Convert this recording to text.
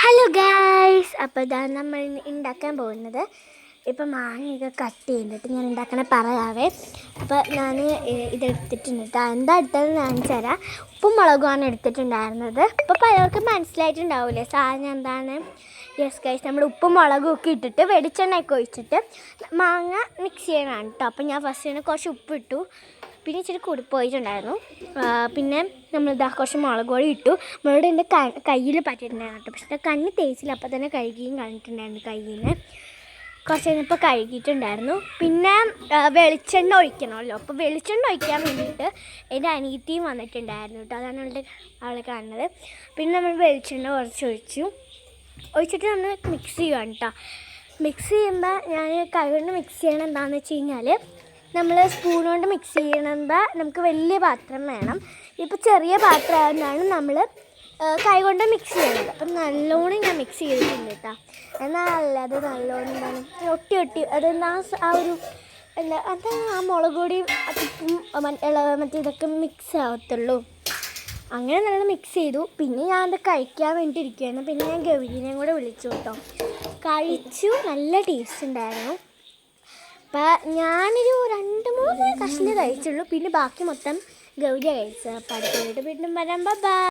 Hello guys, അപ്പോൾ ഇതാണ് നമ്മൾ ഉണ്ടാക്കാൻ പോകുന്നത്. ഇപ്പം മാങ്ങയൊക്കെ കട്ട് ചെയ്തിട്ട് ഞാൻ ഉണ്ടാക്കണ പറയാവേ. അപ്പോൾ ഞാൻ ഇതെടുത്തിട്ടുണ്ട് കേട്ടോ. എന്താ എടുത്തതെന്ന് കാണിച്ചു തരാം. ഉപ്പും മുളകുമാണ് എടുത്തിട്ടുണ്ടായിരുന്നത്. ഇപ്പോൾ പലർക്ക് മനസ്സിലായിട്ടുണ്ടാവില്ലേ സാധനം എന്താണ്. യെസ് ഗൈസ്, നമ്മൾ ഉപ്പും മുളകും ഒക്കെ ഇട്ടിട്ട് വെളിച്ചെണ്ണയൊക്കെ ഒഴിച്ചിട്ട് മാങ്ങ മിക്സ് ചെയ്യണം കേട്ടോ. അപ്പോൾ ഞാൻ ഫസ്റ്റ് കുറച്ച് ഉപ്പ് ഇട്ടു, പിന്നെ ഇച്ചിരി കൂടി പോയിട്ടുണ്ടായിരുന്നു. പിന്നെ നമ്മളിതാ കുറച്ച് മുളക് പൊടി ഇട്ടു. മുളക് എൻ്റെ കയ്യിൽ പറ്റിയിട്ടുണ്ടായിരുന്നു കേട്ടോ. പക്ഷേ കണ്ണ് തേച്ചില്ല, അപ്പോൾ തന്നെ കഴുകിയും കളഞ്ഞിട്ടുണ്ടായിരുന്നു കയ്യിന്. കുറച്ച് കഴിഞ്ഞപ്പോൾ കഴുകിയിട്ടുണ്ടായിരുന്നു. പിന്നെ വെളിച്ചെണ്ണ ഒഴിക്കണമല്ലോ. അപ്പോൾ വെളിച്ചെണ്ണ ഒഴിക്കാൻ വേണ്ടിയിട്ട് എൻ്റെ അനിയത്തിയും വന്നിട്ടുണ്ടായിരുന്നു കേട്ടോ. അതാണ് അവളെ കാണുന്നത്. പിന്നെ നമ്മൾ വെളിച്ചെണ്ണ കുറച്ച് ഒഴിച്ചിട്ട് നമ്മൾ മിക്സ് ചെയ്യുകയാണ് കേട്ടോ. മിക്സ് ചെയ്യുമ്പോൾ ഞാൻ കൈ കൊണ്ട് മിക്സ് ചെയ്യണം. എന്താണെന്ന് വെച്ച് കഴിഞ്ഞാൽ നമ്മൾ സ്പൂൺ കൊണ്ട് മിക്സ് ചെയ്യണമെങ്കിൽ നമുക്ക് വലിയ പാത്രം വേണം. ഇപ്പോൾ ചെറിയ പാത്രമാണെന്നാണ് നമ്മൾ കൈ കൊണ്ട് മിക്സ് ചെയ്യുന്നത്. അപ്പം നല്ലോണം ഞാൻ മിക്സ് ചെയ്തിട്ടുണ്ട് കേട്ടോ. എന്നാൽ അത് നല്ലോണം എന്താണ് ഒട്ടി അതെന്താ ആ ഒരു എന്താ അത് ആ മുളക് പൊടി മറ്റേ ഇതൊക്കെ മിക്സ് ആവത്തുള്ളൂ. അങ്ങനെ നല്ല മിക്സ് ചെയ്തു. പിന്നെ ഞാൻ അത് കഴിക്കാൻ വേണ്ടിയിട്ടിരിക്കുകയായിരുന്നു. പിന്നെ ഞാൻ ഗൗരീനെയും കൂടെ വിളിച്ചു കേട്ടോ. കഴിച്ചു, നല്ല ടേസ്റ്റ് ഉണ്ടായിരുന്നു. അപ്പം ഞാനൊരു 2-3 കഷ്ണം കഴിച്ചുള്ളൂ. പിന്നെ ബാക്കി മൊത്തം ഗൗരിയാണ് കഴിച്ചത്. അപ്പം അടുത്ത വീണ്ടും വരാം. ബൈ.